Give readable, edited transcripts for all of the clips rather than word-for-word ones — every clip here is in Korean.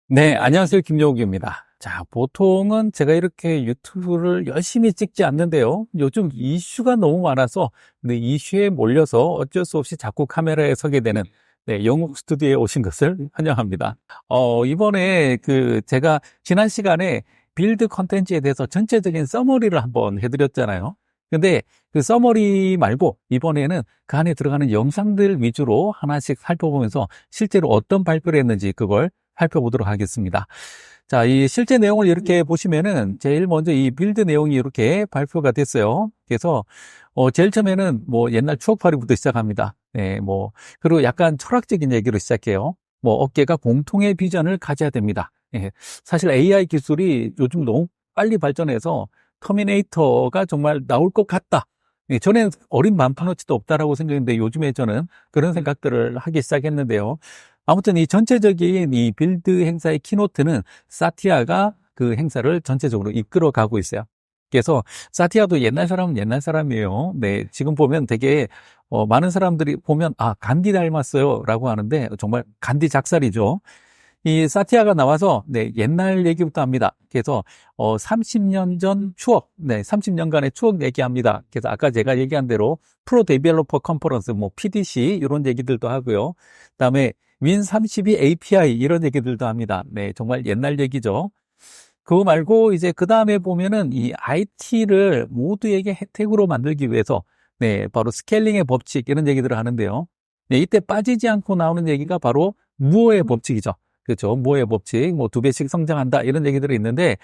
네, 안녕하세요. 김용욱입니다. 자, 보통은 제가 이렇게 유튜브를 열심히 찍지 않는데요. 요즘 이슈가 너무 많아서, 네, 이슈에 몰려서 어쩔 수 없이 자꾸 카메라에 서게 되는, 네, 영욱 스튜디오에 오신 것을 환영합니다. 이번에 제가 지난 시간에 빌드 컨텐츠에 대해서 전체적인 서머리를 한번 해드렸잖아요. 근데 그 서머리 말고 이번에는 그 안에 들어가는 영상들 위주로 하나씩 살펴보면서 실제로 어떤 발표를 했는지 그걸 살펴보도록 하겠습니다. 자, 이 실제 내용을 이렇게 보시면은 제일 먼저 이 빌드 내용이 이렇게 발표가 됐어요. 그래서 제일 처음에는 뭐 옛날 추억팔이부터 시작합니다. 네, 뭐 그리고 약간 철학적인 얘기로 시작해요. 뭐 업계가 공통의 비전을 가져야 됩니다. 예, 사실 AI 기술이 요즘 너무 빨리 발전해서 터미네이터가 정말 나올 것 같다. 예, 전엔 어린 만판어치도 없다라고 생각했는데 요즘에 저는 그런 생각들을 하기 시작했는데요. 아무튼 이 전체적인 이 빌드 행사의 키노트는 사티아가 그 행사를 전체적으로 이끌어 가고 있어요. 그래서 사티아도 옛날 사람은 옛날 사람이에요. 네, 지금 보면 되게 많은 사람들이 보면 간디 닮았어요 라고 하는데 정말 간디 작살이죠. 이 사티아가 나와서 네, 옛날 얘기부터 합니다. 그래서 30년 전 추억, 네, 30년간의 추억 얘기합니다. 그래서 아까 제가 얘기한 대로 프로 데벨로퍼 컨퍼런스, 뭐 PDC 이런 얘기들도 하고요. 그다음에 윈32 API 이런 얘기들도 합니다. 네, 정말 옛날 얘기죠. 그거 말고 이제 그 다음에 보면은 이 IT를 모두에게 혜택으로 만들기 위해서 네, 바로 스케일링의 법칙 이런 얘기들을 하는데요. 네, 이때 빠지지 않고 나오는 얘기가 바로 무어의 법칙이죠. 그렇죠. 무어의 법칙, 뭐 2배씩 성장한다 이런 얘기들이 있는데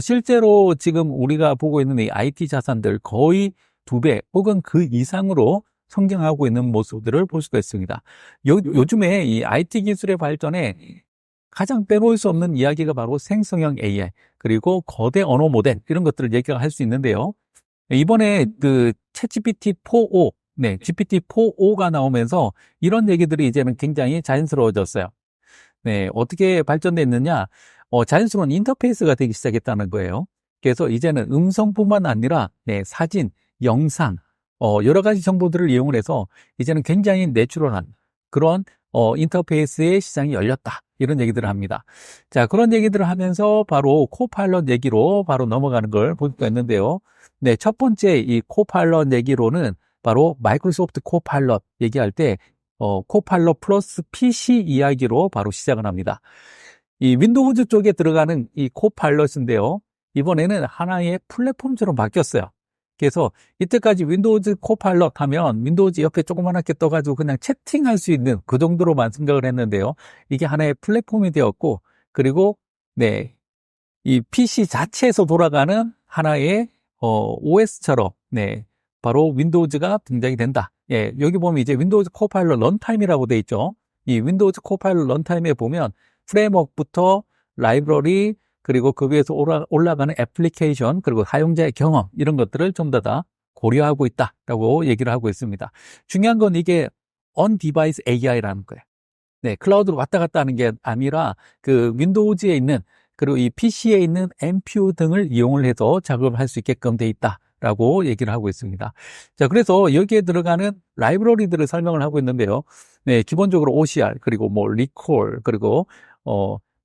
실제로 지금 우리가 보고 있는 이 IT 자산들 거의 2배 혹은 그 이상으로 성장하고 있는 모습들을 볼 수가 있습니다. 요즘에 이 IT 기술의 발전에 가장 빼놓을 수 없는 이야기가 바로 생성형 AI 그리고 거대 언어 모델 이런 것들을 얘기가 할 수 있는데요. 이번에 그 챗GPT 4o, 네, GPT 4o가 나오면서 이런 얘기들이 이제는 굉장히 자연스러워졌어요. 네, 어떻게 발전됐느냐? 자연스러운 인터페이스가 되기 시작했다는 거예요. 그래서 이제는 음성뿐만 아니라 네, 사진, 영상, 여러 가지 정보들을 이용을 해서 이제는 굉장히 내추럴한 그런 인터페이스의 시장이 열렸다. 이런 얘기들을 합니다. 자, 그런 얘기들을 하면서 바로 코파일럿 얘기로 바로 넘어가는 걸 볼 수가 있는데요. 네, 첫 번째 이 코파일럿 얘기로는 바로 마이크로소프트 코파일럿 얘기할 때 코파일럿 플러스 PC 이야기로 바로 시작을 합니다. 이 윈도우즈 쪽에 들어가는 이 코파일럿인데요. 이번에는 하나의 플랫폼처럼 바뀌었어요. 그래서 이때까지 윈도우즈 코파일럿 하면 윈도우즈 옆에 조그맣게 떠가지고 그냥 채팅할 수 있는 그 정도로만 생각을 했는데요. 이게 하나의 플랫폼이 되었고, 그리고 네, 이 PC 자체에서 돌아가는 하나의 OS처럼 네, 바로 윈도우즈가 등장이 된다. 예, 여기 보면 이제 윈도우즈 코파일럿 런타임이라고 돼 있죠. 이 윈도우즈 코파일럿 런타임에 보면 프레임워크부터 라이브러리 그리고 그 위에서 올라가는 애플리케이션 그리고 사용자의 경험 이런 것들을 좀 더 고려하고 있다라고 얘기를 하고 있습니다. 중요한 건 이게 on-device AI라는 거예요. 네, 클라우드로 왔다 갔다 하는 게 아니라 그 윈도우즈에 있는 그리고 이 PC에 있는 MPU 등을 이용을 해서 작업을 할 수 있게끔 돼 있다라고 얘기를 하고 있습니다. 자, 그래서 여기에 들어가는 라이브러리들을 설명을 하고 있는데요. 네, 기본적으로 OCR 그리고 뭐 리콜 그리고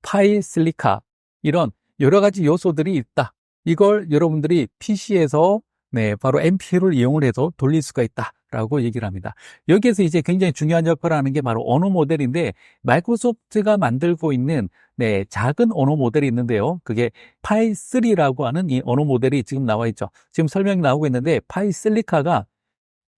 파이슬리카 이런 여러 가지 요소들이 있다. 이걸 여러분들이 PC에서 네, 바로 MPU를 이용을 해서 돌릴 수가 있다라고 얘기를 합니다. 여기에서 이제 굉장히 중요한 역할을 하는 게 바로 언어 모델인데 마이크로소프트가 만들고 있는 네, 작은 언어 모델이 있는데요. 그게 파이3라고 하는 이 언어 모델이 지금 나와 있죠. 지금 설명이 나오고 있는데 파이슬리카가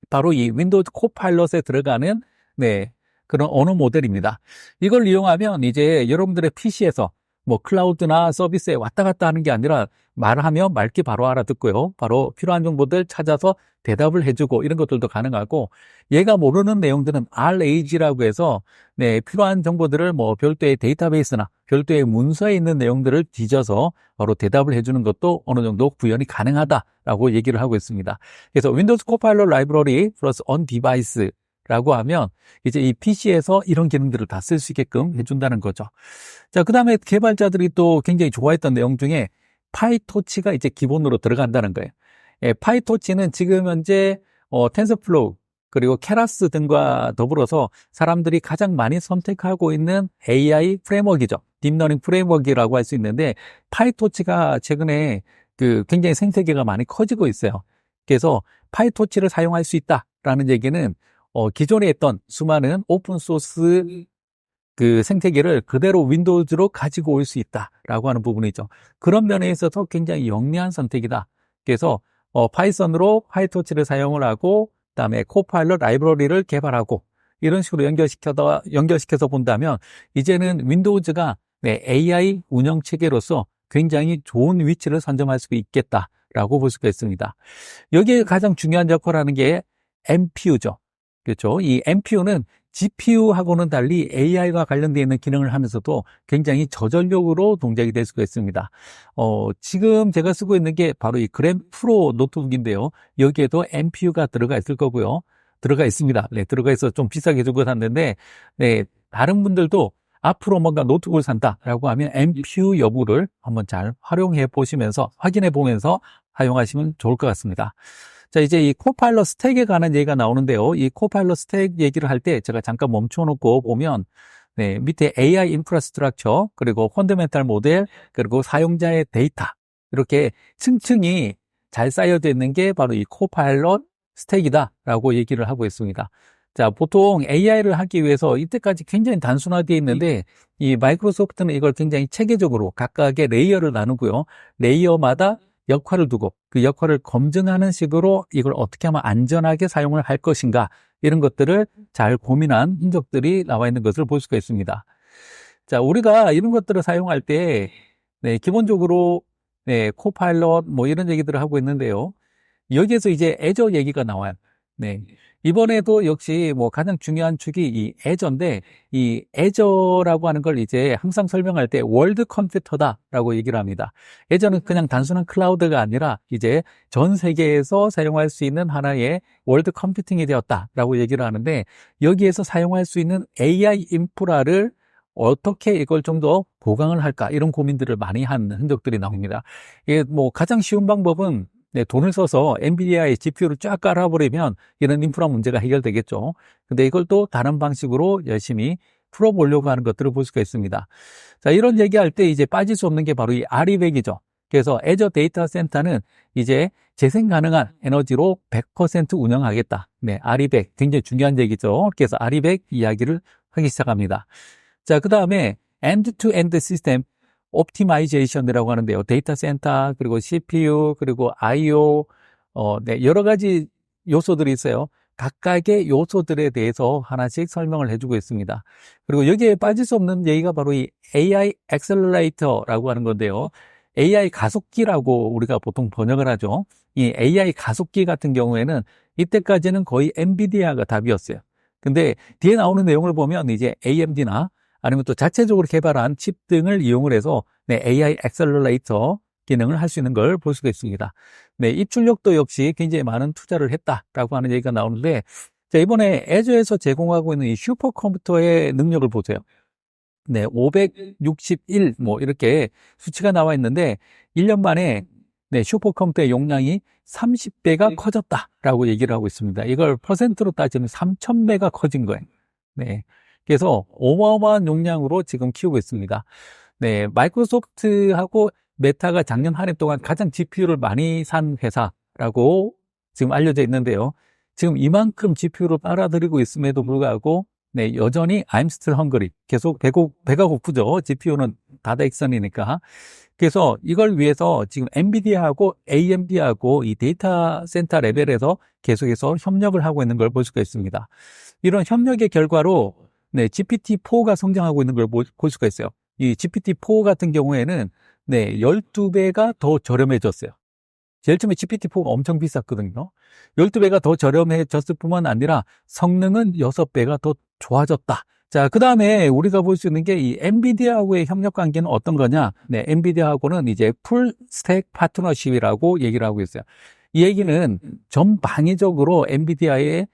바로 이 윈도우즈 코파일럿에 들어가는 네, 그런 언어 모델입니다. 이걸 이용하면 이제 여러분들의 PC에서 뭐 클라우드나 서비스에 왔다 갔다 하는 게 아니라 말하면 맑게 바로 알아듣고요. 바로 필요한 정보들 찾아서 대답을 해주고 이런 것들도 가능하고 얘가 모르는 내용들은 RAG라고 해서 네, 필요한 정보들을 뭐 별도의 데이터베이스나 별도의 문서에 있는 내용들을 뒤져서 바로 대답을 해주는 것도 어느 정도 구현이 가능하다라고 얘기를 하고 있습니다. 그래서 윈도우즈 코파일럿 라이브러리 플러스 on device 라고 하면 이제 이 PC에서 이런 기능들을 다 쓸 수 있게끔 해준다는 거죠. 자, 그 다음에 개발자들이 또 굉장히 좋아했던 내용 중에 파이토치가 이제 기본으로 들어간다는 거예요. 예, 파이토치는 지금 현재 텐서플로우 그리고 케라스 등과 더불어서 사람들이 가장 많이 선택하고 있는 AI 프레임워크이죠. 딥러닝 프레임워크라고 할 수 있는데, 파이토치가 최근에 굉장히 생태계가 많이 커지고 있어요. 그래서 파이토치를 사용할 수 있다라는 얘기는 기존에 있던 수많은 오픈소스 생태계를 그대로 윈도우즈로 가지고 올 수 있다라고 하는 부분이죠. 그런 면에 있어서 굉장히 영리한 선택이다. 그래서 파이썬으로 파이토치를 사용을 하고, 그다음에 코파일럿 라이브러리를 개발하고, 이런 식으로 연결시켜서 본다면 이제는 윈도우즈가 AI 운영 체계로서 굉장히 좋은 위치를 선점할 수 있겠다라고 볼 수가 있습니다. 여기에 가장 중요한 역할을 하는 게 NPU죠. 그렇죠? 이 NPU는 GPU하고는 달리 AI와 관련되어 있는 기능을 하면서도 굉장히 저전력으로 동작이 될 수가 있습니다. 지금 제가 쓰고 있는 게 바로 이 그램 프로 노트북인데요. 여기에도 NPU가 들어가 있을 거고요. 들어가 있습니다. 네, 들어가 있어 좀 비싸게 주고 샀는데, 네, 다른 분들도 앞으로 뭔가 노트북을 산다라고 하면 NPU 여부를 한번 잘 활용해 보시면서, 확인해 보면서 사용하시면 좋을 것 같습니다. 자, 이제 이 코파일럿 스택에 관한 얘기가 나오는데요. 이 코파일럿 스택 얘기를 할 때 제가 잠깐 멈춰놓고 보면, 네, 밑에 AI 인프라스트럭처, 그리고 펀더멘탈 모델, 그리고 사용자의 데이터, 이렇게 층층이 잘 쌓여져 있는 게 바로 이 코파일럿 스택이다라고 얘기를 하고 있습니다. 자, 보통 AI를 하기 위해서 이때까지 굉장히 단순화되어 있는데, 이 마이크로소프트는 이걸 굉장히 체계적으로 각각의 레이어를 나누고요. 레이어마다 역할을 두고 그 역할을 검증하는 식으로 이걸 어떻게 하면 안전하게 사용을 할 것인가, 이런 것들을 잘 고민한 흔적들이 나와 있는 것을 볼 수가 있습니다. 자, 우리가 이런 것들을 사용할 때, 네, 기본적으로, 네, 코파일럿 뭐 이런 얘기들을 하고 있는데요. 여기에서 이제 애저 얘기가 나와요. 네. 이번에도 역시 뭐 가장 중요한 축이 이 애저인데, 이 애저라고 하는 걸 이제 항상 설명할 때 월드 컴퓨터다라고 얘기를 합니다. 애저는 그냥 단순한 클라우드가 아니라 이제 전 세계에서 사용할 수 있는 하나의 월드 컴퓨팅이 되었다라고 얘기를 하는데, 여기에서 사용할 수 있는 AI 인프라를 어떻게 이걸 좀 더 보강을 할까, 이런 고민들을 많이 한 흔적들이 나옵니다. 이게 뭐 가장 쉬운 방법은, 네, 돈을 써서 엔비디아의 GPU를 쫙 깔아버리면 이런 인프라 문제가 해결되겠죠. 근데 이걸 또 다른 방식으로 열심히 풀어보려고 하는 것들을 볼 수가 있습니다. 자, 이런 얘기할 때 이제 빠질 수 없는 게 바로 이 RE100이죠. 그래서 애저 데이터 센터는 이제 재생 가능한 에너지로 100% 운영하겠다. 네, RE100 굉장히 중요한 얘기죠. 그래서 RE100 이야기를 하기 시작합니다. 자, 그 다음에 end-to-end 시스템 옵티마이제이션이라고 하는데요. 데이터 센터, 그리고 CPU, 그리고 IO, 네, 여러 가지 요소들이 있어요. 각각의 요소들에 대해서 하나씩 설명을 해주고 있습니다. 그리고 여기에 빠질 수 없는 얘기가 바로 이 AI 액셀러레이터라고 하는 건데요. AI 가속기라고 우리가 보통 번역을 하죠. 이 AI 가속기 같은 경우에는 이때까지는 거의 엔비디아가 답이었어요. 근데 뒤에 나오는 내용을 보면 이제 AMD나 아니면 또 자체적으로 개발한 칩 등을 이용을 해서, 네, AI 액셀러레이터 기능을 할 수 있는 걸 볼 수가 있습니다. 네, 입출력도 역시 굉장히 많은 투자를 했다라고 하는 얘기가 나오는데, 자, 이번에 애저에서 제공하고 있는 이 슈퍼컴퓨터의 능력을 보세요. 네, 561 뭐 이렇게 수치가 나와 있는데, 1년 만에 네, 슈퍼컴퓨터의 용량이 30배가 커졌다라고 얘기를 하고 있습니다. 이걸 퍼센트로 따지면 3000배가 커진 거예요. 네. 그래서 어마어마한 용량으로 지금 키우고 있습니다. 네, 마이크로소프트하고 메타가 작년 한 해 동안 가장 GPU를 많이 산 회사라고 지금 알려져 있는데요. 지금 이만큼 GPU를 빨아들이고 있음에도 불구하고, 네, 여전히 I'm still hungry. 계속 배가 고프죠. GPU는 다다익선이니까. 그래서 이걸 위해서 지금 엔비디아하고 AMD하고 이 데이터 센터 레벨에서 계속해서 협력을 하고 있는 걸 볼 수가 있습니다. 이런 협력의 결과로, 네, GPT-4가 성장하고 있는 걸 볼 수가 있어요. 이 GPT-4 같은 경우에는, 네, 12배가 더 저렴해졌어요. 제일 처음에 GPT-4가 엄청 비쌌거든요. 12배가 더 저렴해졌을 뿐만 아니라 성능은 6배가 더 좋아졌다. 자, 그 다음에 우리가 볼 수 있는 게 이 엔비디아하고의 협력 관계는 어떤 거냐? 네, 엔비디아하고는 이제 풀 스택 파트너십이라고 얘기를 하고 있어요. 이 얘기는 전방위적으로 엔비디아의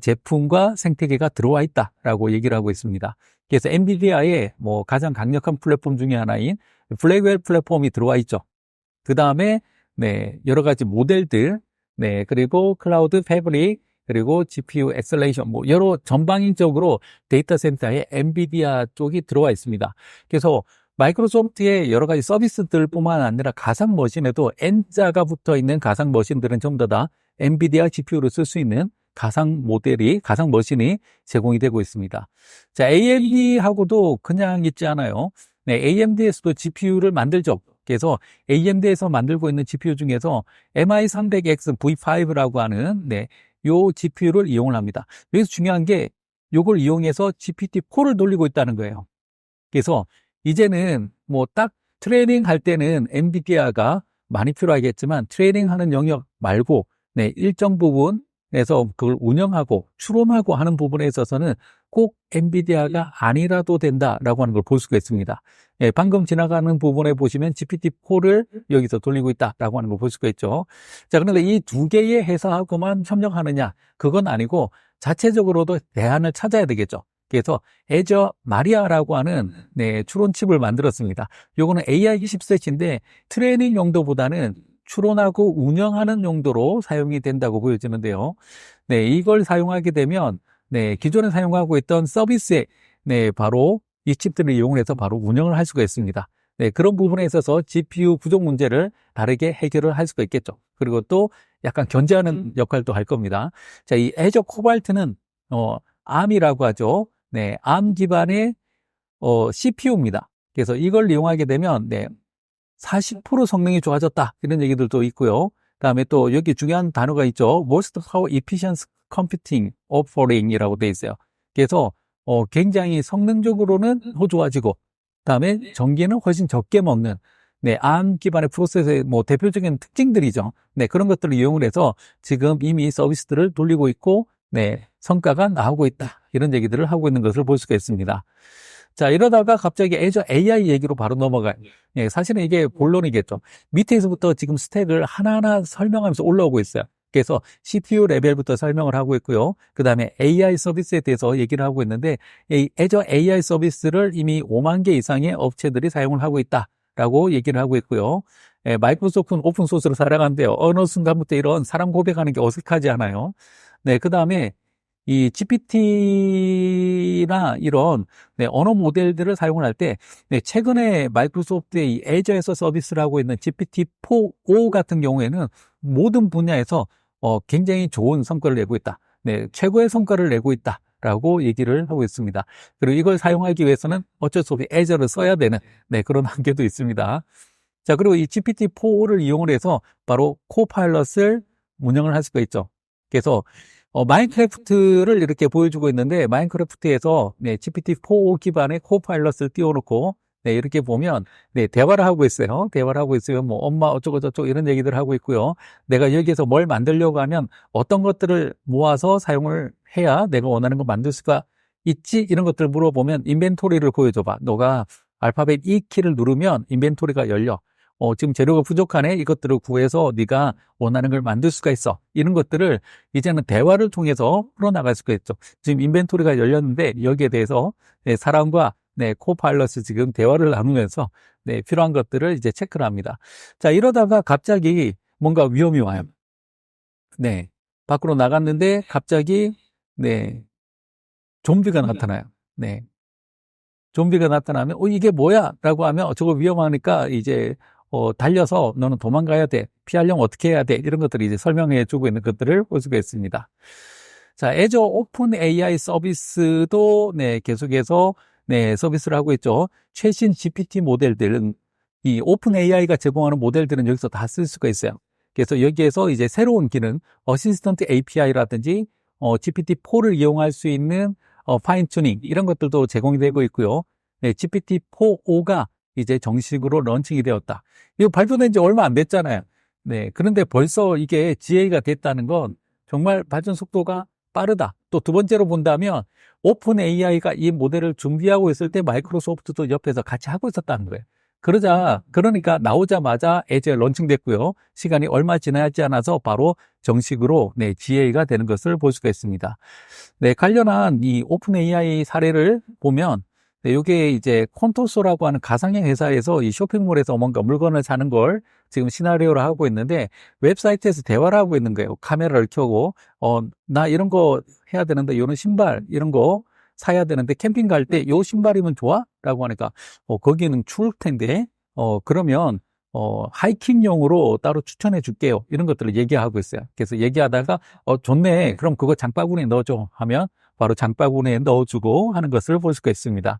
제품과 생태계가 들어와 있다라고 얘기를 하고 있습니다. 그래서 엔비디아의 뭐 가장 강력한 플랫폼 중에 하나인 블랙웰 플랫폼이 들어와 있죠. 그 다음에, 네, 여러 가지 모델들, 네, 그리고 클라우드 패브릭, 그리고 GPU 엑셀레이션, 뭐 여러 전방위적으로 데이터 센터에 엔비디아 쪽이 들어와 있습니다. 그래서 마이크로소프트의 여러 가지 서비스들뿐만 아니라 가상 머신에도 N자가 붙어 있는 가상 머신들은 전부 다 엔비디아 GPU를 쓸 수 있는 가상 머신이 제공이 되고 있습니다. 자, AMD하고도 그냥 있지 않아요. 네, AMD에서도 GPU를 만들죠. 그래서 AMD에서 만들고 있는 GPU 중에서 MI300X V5라고 하는 요 GPU를 이용을 합니다. 여기서 중요한 게 요걸 이용해서 GPT-4를 돌리고 있다는 거예요. 그래서 이제는 뭐 딱 트레이닝 할 때는 엔비디아가 많이 필요하겠지만 트레이닝하는 영역 말고 일정 부분에서 그걸 운영하고 추론하고 하는 부분에 있어서는 꼭 엔비디아가 아니라도 된다라고 하는 걸 볼 수가 있습니다. 방금 지나가는 부분에 보시면 GPT-4를 여기서 돌리고 있다라고 하는 걸 볼 수가 있죠. 자, 그런데 이 두 개의 회사하고만 협력하느냐? 그건 아니고 자체적으로도 대안을 찾아야 되겠죠. 그래서 애저 마리아라고 하는 추론칩을 만들었습니다. 요거는 AI 칩셋인데 트레이닝 용도보다는 추론하고 운영하는 용도로 사용이 된다고 보여지는데요. 이걸 사용하게 되면 기존에 사용하고 있던 서비스에 바로 이 칩들을 이용해서 바로 운영을 할 수가 있습니다. 그런 부분에 있어서 GPU 부족 문제를 다르게 해결을 할 수가 있겠죠. 그리고 또 약간 견제하는 역할도 할 겁니다. 자, 이 애저 코발트는 ARM이라고 하죠. ARM 기반의 CPU입니다. 그래서 이걸 이용하게 되면 40% 성능이 좋아졌다 이런 얘기들도 있고요. 그다음에 또 여기 중요한 단어가 있죠. Most Power Efficient Computing Offering이라고 돼 있어요. 그래서 굉장히 성능적으로는 더 좋아지고 그다음에 전기는 훨씬 적게 먹는 ARM 기반의 프로세서의 뭐 대표적인 특징들이죠. 그런 것들을 이용을 해서 지금 이미 서비스들을 돌리고 있고 성과가 나오고 있다. 이런 얘기들을 하고 있는 것을 볼 수가 있습니다. 자, 이러다가 갑자기 애저 AI 얘기로 바로 넘어가요. 사실은 이게 본론이겠죠. 밑에서부터 지금 스택을 하나하나 설명하면서 올라오고 있어요. 그래서 CPU 레벨부터 설명을 하고 있고요. 그 다음에 AI 서비스에 대해서 얘기를 하고 있는데 이 애저 AI 서비스를 이미 5만 개 이상의 업체들이 사용을 하고 있다라고 얘기를 하고 있고요. 마이크로소프트는 오픈소스를 사랑한대요. 어느 순간부터 이런 사람 고백하는 게 어색하지 않아요. 그 다음에 이 GPT나 이런 언어 모델들을 사용을 할 때 최근에 마이크로소프트의 이 애저에서 서비스를 하고 있는 GPT-4o 같은 경우에는 모든 분야에서 굉장히 좋은 성과를 내고 있다. 최고의 성과를 내고 있다라고 얘기를 하고 있습니다. 그리고 이걸 사용하기 위해서는 어쩔 수 없이 애저를 써야 되는 그런 한계도 있습니다. 자, 그리고 이 GPT-4o를 이용을 해서 바로 코파일럿을 운영을 할 수가 있죠. 그래서 마인크래프트를 이렇게 보여주고 있는데 마인크래프트에서 GPT-4o 기반의 코파일럿을 띄워놓고 이렇게 보면 대화를 하고 있어요. 대화를 하고 있어요. 뭐 엄마 어쩌고 저쩌고 이런 얘기들을 하고 있고요. 내가 여기에서 뭘 만들려고 하면 어떤 것들을 모아서 사용을 해야 내가 원하는 걸 만들 수가 있지? 이런 것들을 물어보면 인벤토리를 보여줘봐. 너가 알파벳 E 키를 누르면 인벤토리가 열려. 지금 재료가 부족하네. 이것들을 구해서 네가 원하는 걸 만들 수가 있어. 이런 것들을 이제는 대화를 통해서 풀어나갈 수가 있죠. 지금 인벤토리가 열렸는데 여기에 대해서 사람과 코파일럿이 지금 대화를 나누면서 필요한 것들을 이제 체크를 합니다. 자, 이러다가 갑자기 뭔가 위험이 와요. 밖으로 나갔는데 갑자기 좀비가 나타나요. 좀비가 나타나면 이게 뭐야? 라고 하면 저거 위험하니까 이제 달려서 너는 도망가야 돼. 피하려면 어떻게 해야 돼? 이런 것들을 이제 설명해 주고 있는 것들을 볼 수가 있습니다. 자, 애저 오픈 AI 서비스도 계속해서 서비스를 하고 있죠. 최신 GPT 모델들은 이 오픈 AI가 제공하는 모델들은 여기서 다 쓸 수가 있어요. 그래서 여기에서 이제 새로운 기능, 어시스턴트 API라든지 GPT-4를 이용할 수 있는 파인 튜닝 이런 것들도 제공이 되고 있고요. GPT-4o가 이제 정식으로 런칭이 되었다. 이거 발표된 지 얼마 안 됐잖아요. 그런데 벌써 이게 GA가 됐다는 건 정말 발전 속도가 빠르다. 또 두 번째로 본다면 오픈 AI가 이 모델을 준비하고 있을 때 마이크로소프트도 옆에서 같이 하고 있었다는 거예요. 그러니까 나오자마자 애저 런칭됐고요. 시간이 얼마 지나지 않아서 바로 정식으로 GA가 되는 것을 볼 수가 있습니다. 관련한 이 오픈 AI 사례를 보면 이게 이제 콘토소라고 하는 가상의 회사에서 이 쇼핑몰에서 뭔가 물건을 사는 걸 지금 시나리오로 하고 있는데 웹사이트에서 대화를 하고 있는 거예요. 카메라를 켜고 나 이런 거 해야 되는데 이런 신발 이런 거 사야 되는데 캠핑 갈 때 요 신발이면 좋아? 라고 하니까 거기는 추울 텐데 그러면 하이킹용으로 따로 추천해 줄게요. 이런 것들을 얘기하고 있어요. 그래서 얘기하다가 좋네. 그럼 그거 장바구니에 넣어줘 하면 바로 장바구니에 넣어주고 하는 것을 볼 수가 있습니다.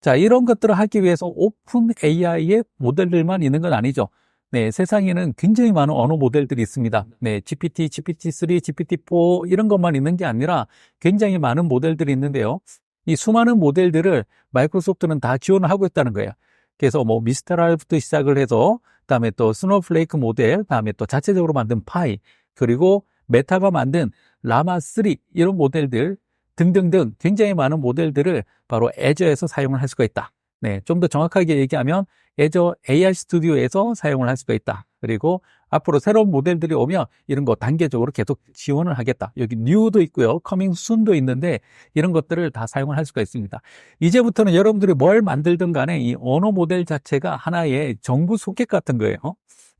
자, 이런 것들을 하기 위해서 오픈 AI의 모델들만 있는 건 아니죠. 네, 세상에는 굉장히 많은 언어 모델들이 있습니다. 네, GPT, GPT-3, GPT-4 이런 것만 있는 게 아니라 굉장히 많은 모델들이 있는데요. 이 수많은 모델들을 마이크로소프트는 다 지원을 하고 있다는 거예요. 그래서 뭐 미스테랄부터 시작을 해서 그다음에 또 스노우플레이크 모델, 그다음에 또 자체적으로 만든 파이, 그리고 메타가 만든 라마3 이런 모델들 등등등 굉장히 많은 모델들을 바로 애저에서 사용을 할 수가 있다. 네, 좀 더 정확하게 얘기하면 애저 AI 스튜디오에서 사용을 할 수가 있다. 그리고 앞으로 새로운 모델들이 오면 이런 거 단계적으로 계속 지원을 하겠다. 여기 뉴도 있고요. 커밍 순도 있는데 이런 것들을 다 사용을 할 수가 있습니다. 이제부터는 여러분들이 뭘 만들든 간에 이 언어 모델 자체가 하나의 정부 소켓 같은 거예요.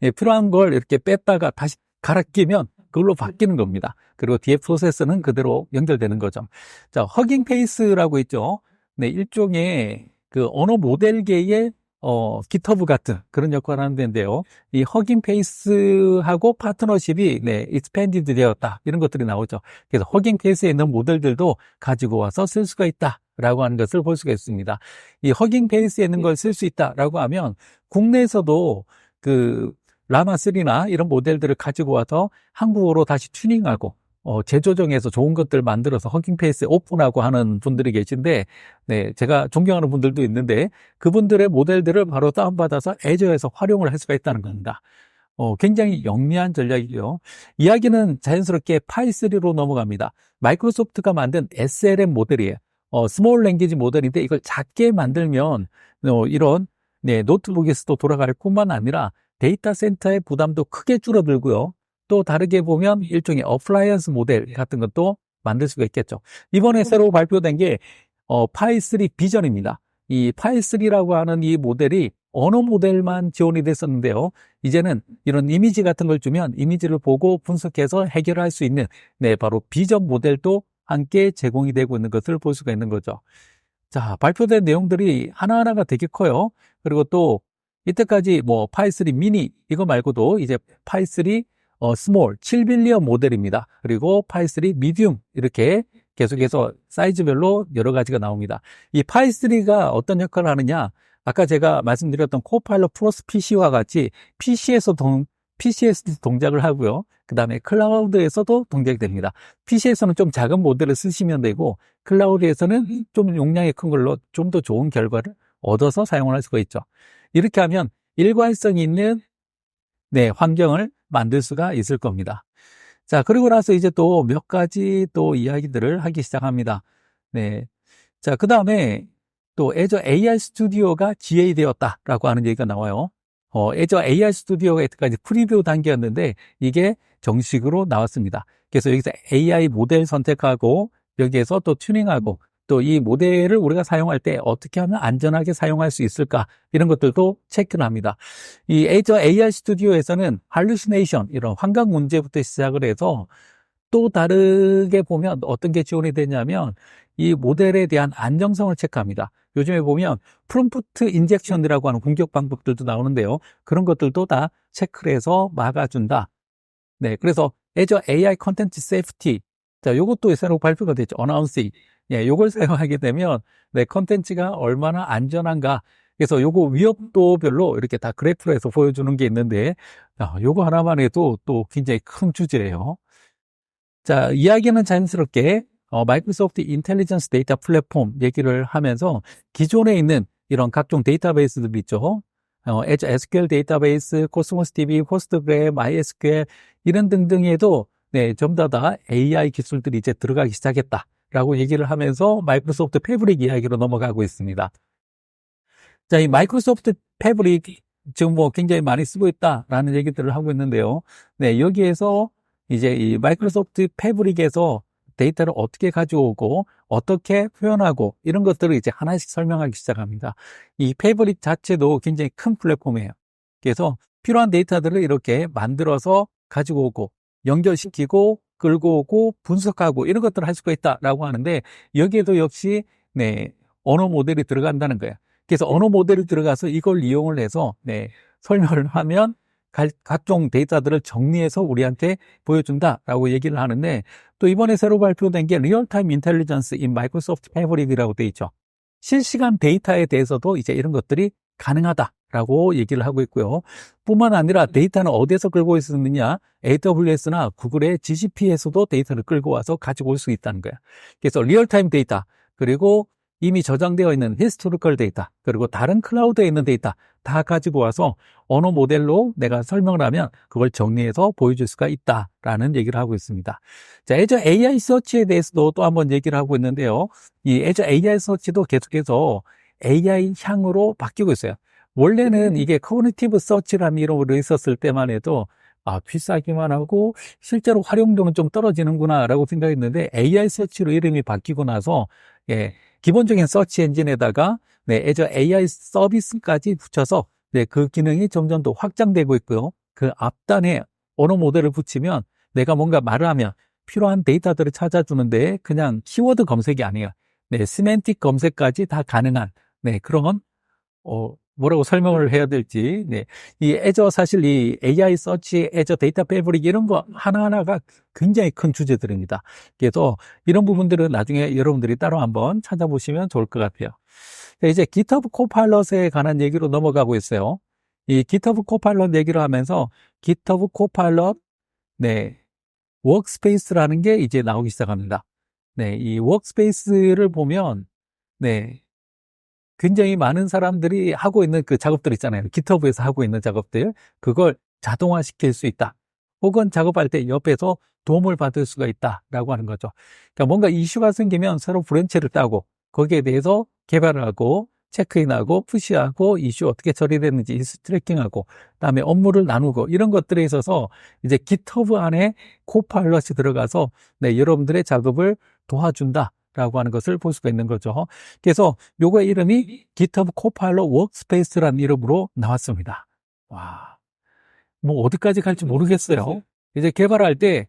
예, 필요한 걸 이렇게 뺐다가 다시 갈아 끼면 그걸로 바뀌는 겁니다. 그리고 뒤에 프로세스는 그대로 연결되는 거죠. 자, 허깅 페이스라고 있죠. 네, 일종의 그 언어 모델계의 GitHub 같은 그런 역할을 하는 데인데요. 이 허깅 페이스하고 파트너십이 익스펜디드 되었다. 이런 것들이 나오죠. 그래서 허깅 페이스에 있는 모델들도 가지고 와서 쓸 수가 있다라고 하는 것을 볼 수가 있습니다. 이 허깅 페이스에 있는 걸 쓸 수 있다라고 하면 국내에서도 그 라마3나 이런 모델들을 가지고 와서 한국어로 다시 튜닝하고 재조정해서 좋은 것들 만들어서 허깅페이스에 오픈하고 하는 분들이 계신데, 네, 제가 존경하는 분들도 있는데, 그분들의 모델들을 바로 다운받아서 애저에서 활용을 할 수가 있다는 겁니다. 굉장히 영리한 전략이죠. 이야기는 자연스럽게 파이3로 넘어갑니다. 마이크로소프트가 만든 SLM 모델이에요. 스몰 랭귀지 모델인데 이걸 작게 만들면, 이런, 네, 노트북에서도 돌아갈 뿐만 아니라 데이터 센터의 부담도 크게 줄어들고요. 또 다르게 보면 일종의 어플라이언스 모델 같은 것도 만들 수가 있겠죠. 이번에 새로 발표된 게 파이3 비전입니다. 이 파이3라고 하는 이 모델이 언어 모델만 지원이 됐었는데요. 이제는 이런 이미지 같은 걸 주면 이미지를 보고 분석해서 해결할 수 있는 바로 비전 모델도 함께 제공이 되고 있는 것을 볼 수가 있는 거죠. 자, 발표된 내용들이 하나하나가 되게 커요. 그리고 또 이때까지 뭐 파이3 미니 이거 말고도 이제 파이3 스몰 7빌리언 모델입니다. 그리고 파이3 미디움 이렇게 계속해서 사이즈별로 여러 가지가 나옵니다. 이 파이3가 어떤 역할을 하느냐? 아까 제가 말씀드렸던 코파일럿 플러스 PC와 같이 PC에서도 동작을 하고요. 그 다음에 클라우드에서도 동작이 됩니다. PC에서는 좀 작은 모델을 쓰시면 되고 클라우드에서는 좀 용량이 큰 걸로 좀 더 좋은 결과를 얻어서 사용을 할 수가 있죠. 이렇게 하면 일관성 있는 환경을 만들 수가 있을 겁니다. 자, 그리고 나서 이제 또 몇 가지 또 이야기들을 하기 시작합니다. 네. 자, 그 다음에 또 애저 AI 스튜디오가 GA 되었다라고 하는 얘기가 나와요. 애저 AI 스튜디오가 여태까지 프리뷰 단계였는데 이게 정식으로 나왔습니다. 그래서 여기서 AI 모델 선택하고 여기에서 또 튜닝하고 또 이 모델을 우리가 사용할 때 어떻게 하면 안전하게 사용할 수 있을까 이런 것들도 체크를 합니다. 이 애저 AI 스튜디오에서는 할루시네이션 이런 환각 문제부터 시작을 해서 또 다르게 보면 어떤 게 지원이 되냐면 이 모델에 대한 안정성을 체크합니다. 요즘에 보면 프롬프트 인젝션이라고 하는 공격 방법들도 나오는데요. 그런 것들도 다 체크를 해서 막아준다. 네, 그래서 애저 AI 컨텐츠 세이프티 자, 요것도 새로 발표가 됐죠. 어나운싱. 예, 요걸 사용하게 되면 컨텐츠가 얼마나 안전한가. 그래서 요거 위협도별로 이렇게 다 그래프로 해서 보여주는 게 있는데 요거 하나만 해도 또 굉장히 큰 주제예요. 자, 이야기는 자연스럽게 마이크로소프트 인텔리전스 데이터 플랫폼 얘기를 하면서 기존에 있는 이런 각종 데이터베이스들 있죠. 애저 SQL 데이터베이스, 코스모스 DB, 포스트그래프, MySQL 이런 등등에도 전부 다 AI 기술들이 이제 들어가기 시작했다라고 얘기를 하면서 마이크로소프트 패브릭 이야기로 넘어가고 있습니다. 자, 이 마이크로소프트 패브릭 지금 뭐 굉장히 많이 쓰고 있다라는 얘기들을 하고 있는데요. 네, 여기에서 이제 이 마이크로소프트 패브릭에서 데이터를 어떻게 가져오고 어떻게 표현하고 이런 것들을 이제 하나씩 설명하기 시작합니다. 이 패브릭 자체도 굉장히 큰 플랫폼이에요. 그래서 필요한 데이터들을 이렇게 만들어서 가지고 오고 연결시키고 끌고 오고 분석하고 이런 것들을 할 수가 있다라고 하는데 여기에도 역시 언어 모델이 들어간다는 거예요. 그래서 언어 모델이 들어가서 이걸 이용을 해서 설명을 하면 각종 데이터들을 정리해서 우리한테 보여준다라고 얘기를 하는데 또 이번에 새로 발표된 게 리얼타임 인텔리전스 인 마이크로소프트 패브릭이라고 돼 있죠. 실시간 데이터에 대해서도 이제 이런 것들이 가능하다라고 얘기를 하고 있고요. 뿐만 아니라 데이터는 어디에서 끌고 있었느냐? AWS나 구글의 GCP에서도 데이터를 끌고 와서 가지고 올 수 있다는 거예요. 그래서 리얼타임 데이터, 그리고 이미 저장되어 있는 히스토리컬 데이터, 그리고 다른 클라우드에 있는 데이터 다 가지고 와서 언어 모델로 내가 설명을 하면 그걸 정리해서 보여줄 수가 있다라는 얘기를 하고 있습니다. 자, Azure AI 서치에 대해서도 또 한번 얘기를 하고 있는데요. 이 Azure AI 서치도 계속해서 AI 향으로 바뀌고 있어요. 원래는 이게 커그니티브 서치라는 이름으로 있었을 때만 해도 비싸기만 하고 실제로 활용도는 좀 떨어지는구나라고 생각했는데 AI 서치로 이름이 바뀌고 나서 기본적인 서치 엔진에다가 Azure AI 서비스까지 붙여서 그 기능이 점점 더 확장되고 있고요. 그 앞단에 언어 모델을 붙이면 내가 뭔가 말을 하면 필요한 데이터들을 찾아주는데 그냥 키워드 검색이 아니에요. 시멘틱 검색까지 다 가능한 그런 뭐라고 설명을 해야 될지. 이 Azure 사실 이 AI 서치, Azure 데이터 패브릭 이런 거 하나하나가 굉장히 큰 주제들입니다. 그래서 이런 부분들은 나중에 여러분들이 따로 한번 찾아보시면 좋을 것 같아요. 이제 GitHub 코파일럿에 관한 얘기로 넘어가고 있어요. 이 GitHub 코파일럿 얘기를 하면서 GitHub 코파일럿 워크스페이스라는 게 이제 나오기 시작합니다. 이 워크스페이스를 보면 굉장히 많은 사람들이 하고 있는 그 작업들 있잖아요. GitHub에서 하고 있는 작업들, 그걸 자동화시킬 수 있다. 혹은 작업할 때 옆에서 도움을 받을 수가 있다라고 하는 거죠. 그러니까 뭔가 이슈가 생기면 새로 브랜치를 따고 거기에 대해서 개발을 하고 체크인하고 푸시하고 이슈 어떻게 처리됐는지 이슈 트래킹하고 그다음에 업무를 나누고 이런 것들에 있어서 이제 GitHub 안에 코파일럿이 들어가서 여러분들의 작업을 도와준다. 라고 하는 것을 볼 수가 있는 거죠. 그래서 요거의 이름이 GitHub Copilot Workspace라는 이름으로 나왔습니다. 와, 뭐 어디까지 갈지 모르겠어요. 이제 개발할 때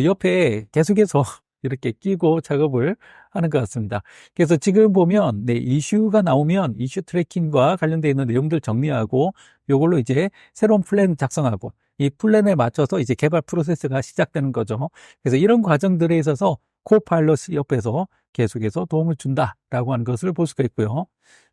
옆에 계속해서 이렇게 끼고 작업을 하는 것 같습니다. 그래서 지금 보면 이슈가 나오면 이슈 트래킹과 관련되어 있는 내용들 정리하고 요걸로 이제 새로운 플랜 작성하고 이 플랜에 맞춰서 이제 개발 프로세스가 시작되는 거죠. 그래서 이런 과정들에 있어서 코파일럿이 옆에서 계속해서 도움을 준다라고 하는 것을 볼 수가 있고요.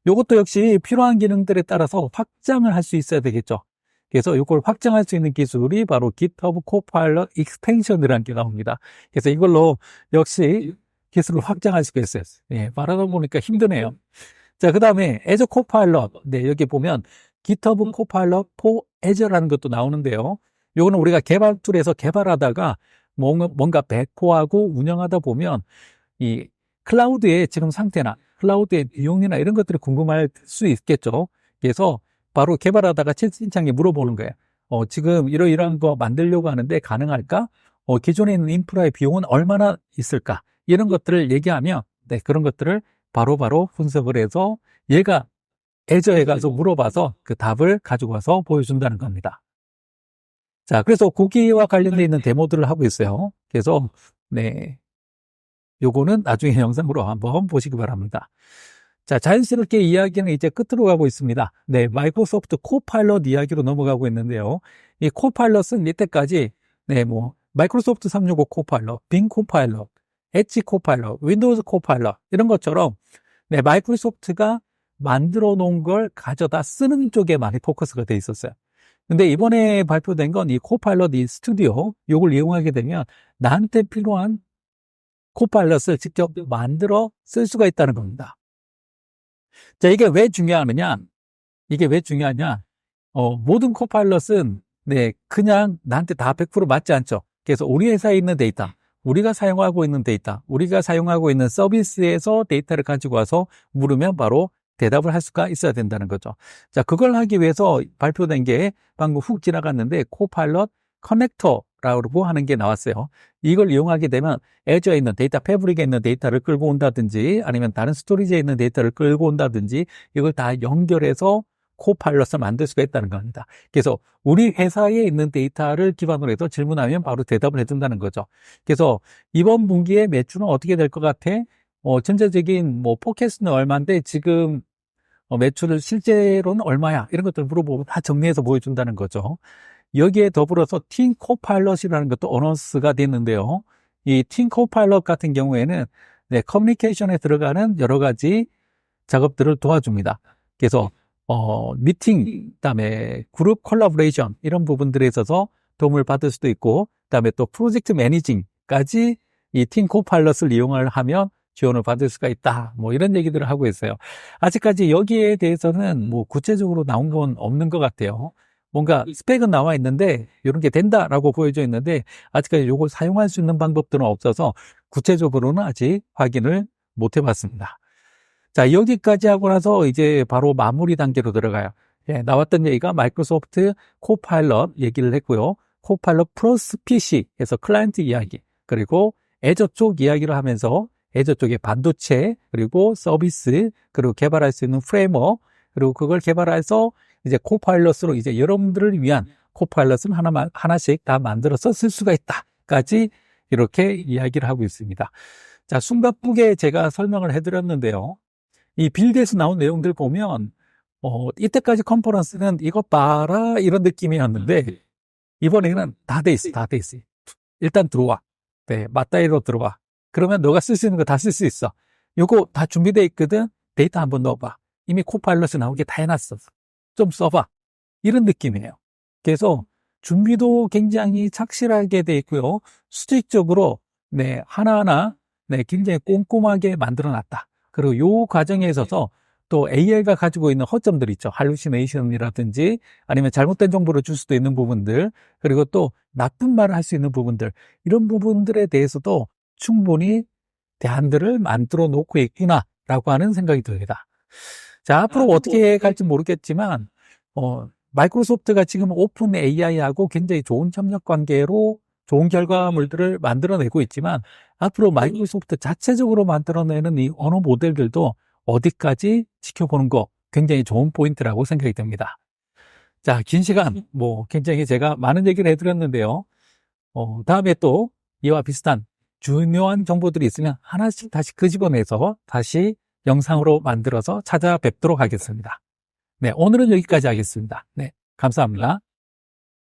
이것도 역시 필요한 기능들에 따라서 확장을 할 수 있어야 되겠죠. 그래서 이걸 확장할 수 있는 기술이 바로 GitHub Copilot Extension이라는 게 나옵니다. 그래서 이걸로 역시 기술을 확장할 수가 있어요. 말하다 보니까 힘드네요. 자, 그 다음에 Azure Copilot. 여기 보면 GitHub Copilot for Azure라는 것도 나오는데요. 이거는 우리가 개발 툴에서 개발하다가 뭔가 배포하고 운영하다 보면 이 클라우드의 지금 상태나 클라우드의 비용이나 이런 것들이 궁금할 수 있겠죠. 그래서 바로 개발하다가 채팅창에 물어보는 거예요. 지금 이러이러한 거 만들려고 하는데 가능할까? 기존에 있는 인프라의 비용은 얼마나 있을까? 이런 것들을 얘기하면 그런 것들을 바로바로 분석을 해서 얘가 애저에 가서 물어봐서 그 답을 가지고 와서 보여준다는 겁니다. 자, 그래서 거기와 관련되어 있는 데모들을 하고 있어요. 그래서 요거는 나중에 영상으로 한번 보시기 바랍니다. 자, 자연스럽게 이야기는 이제 끝으로 가고 있습니다. 마이크로소프트 코파일럿 이야기로 넘어가고 있는데요. 이 코파일럿은 이때까지 마이크로소프트 365 코파일럿, 빙 코파일럿, 엣지 코파일럿, 윈도우즈 코파일럿 이런 것처럼 마이크로소프트가 만들어 놓은 걸 가져다 쓰는 쪽에 많이 포커스가 돼 있었어요. 근데 이번에 발표된 건 이 코파일럿 이 스튜디오 요걸 이용하게 되면 나한테 필요한 코파일럿을 직접 만들어 쓸 수가 있다는 겁니다. 자, 이게 왜 중요하느냐? 모든 코파일럿은 그냥 나한테 다 100% 맞지 않죠. 그래서 우리 회사에 있는 데이터, 우리가 사용하고 있는 데이터, 우리가 사용하고 있는 서비스에서 데이터를 가지고 와서 물으면 바로 대답을 할 수가 있어야 된다는 거죠. 자, 그걸 하기 위해서 발표된 게 방금 훅 지나갔는데 코파일럿 커넥터라고 하는 게 나왔어요. 이걸 이용하게 되면 애저에 있는 데이터 패브릭에 있는 데이터를 끌고 온다든지 아니면 다른 스토리지에 있는 데이터를 끌고 온다든지 이걸 다 연결해서 코파일럿을 만들 수가 있다는 겁니다. 그래서 우리 회사에 있는 데이터를 기반으로 해서 질문하면 바로 대답을 해준다는 거죠. 그래서 이번 분기에 매출은 어떻게 될 것 같아? 전체적인 뭐 포캐스트는 얼마인데 지금 매출을 실제로는 얼마야? 이런 것들을 물어보고 다 정리해서 보여준다는 거죠. 여기에 더불어서 팀 코파일럿이라는 것도 어너스가 됐는데요. 이 팀 코파일럿 같은 경우에는 네, 커뮤니케이션에 들어가는 여러 가지 작업들을 도와줍니다. 그래서 미팅, 그다음에 그룹 콜라보레이션 이런 부분들에 있어서 도움을 받을 수도 있고, 그다음에 또 프로젝트 매니징까지 이 팀 코파일럿을 이용을 하면 지원을 받을 수가 있다. 뭐 이런 얘기들을 하고 있어요. 아직까지 여기에 대해서는 뭐 구체적으로 나온 건 없는 것 같아요. 뭔가 스펙은 나와 있는데 이런 게 된다라고 보여져 있는데 아직까지 이걸 사용할 수 있는 방법들은 없어서 구체적으로는 아직 확인을 못 해봤습니다. 자, 여기까지 하고 나서 이제 바로 마무리 단계로 들어가요. 예, 나왔던 얘기가 마이크로소프트 코파일럿 얘기를 했고요. 코파일럿 플러스 PC에서 클라이언트 이야기, 그리고 애저 쪽 이야기를 하면서 애저 쪽의 반도체, 그리고 서비스, 그리고 개발할 수 있는 프레임워크, 그리고 그걸 개발해서 이제 코파일럿으로 이제 여러분들을 위한 코파일럿은 하나씩 다 만들어서 쓸 수가 있다까지 이렇게 이야기를 하고 있습니다. 자, 숨가쁘게 제가 설명을 해드렸는데요. 이 빌드에서 나온 내용들 보면 이때까지 컨퍼런스는 이것 봐라 이런 느낌이었는데 이번에는 다 돼 있어, 다 돼 있어. 일단 들어와. 네, 맞다이로 들어와. 그러면 너가 쓸 수 있는 거 다 쓸 수 있어. 요거 다 준비돼 있거든. 데이터 한번 넣어봐. 이미 코파일럿이 나오게 다 해놨어. 좀 써봐. 이런 느낌이에요. 그래서 준비도 굉장히 착실하게 돼 있고요. 수직적으로 네, 하나하나 네, 굉장히 꼼꼼하게 만들어놨다. 그리고 요 과정에 있어서 또 AI가 가지고 있는 허점들 있죠. 할루시네이션이라든지 아니면 잘못된 정보를 줄 수도 있는 부분들, 그리고 또 나쁜 말을 할 수 있는 부분들, 이런 부분들에 대해서도 충분히 대안들을 만들어 놓고 있구나라고 하는 생각이 듭니다. 자, 앞으로 어떻게 갈지 모르겠지만 마이크로소프트가 지금 오픈 AI하고 굉장히 좋은 협력 관계로 좋은 결과물들을 만들어내고 있지만 앞으로 마이크로소프트 자체적으로 만들어내는 이 언어 모델들도 어디까지 지켜보는 거 굉장히 좋은 포인트라고 생각이 듭니다. 자, 긴 시간 뭐 굉장히 제가 많은 얘기를 해드렸는데요. 다음에 또 이와 비슷한 중요한 정보들이 있으면 하나씩 다시 끄집어내서 다시 영상으로 만들어서 찾아뵙도록 하겠습니다. 네, 오늘은 여기까지 하겠습니다. 네, 감사합니다.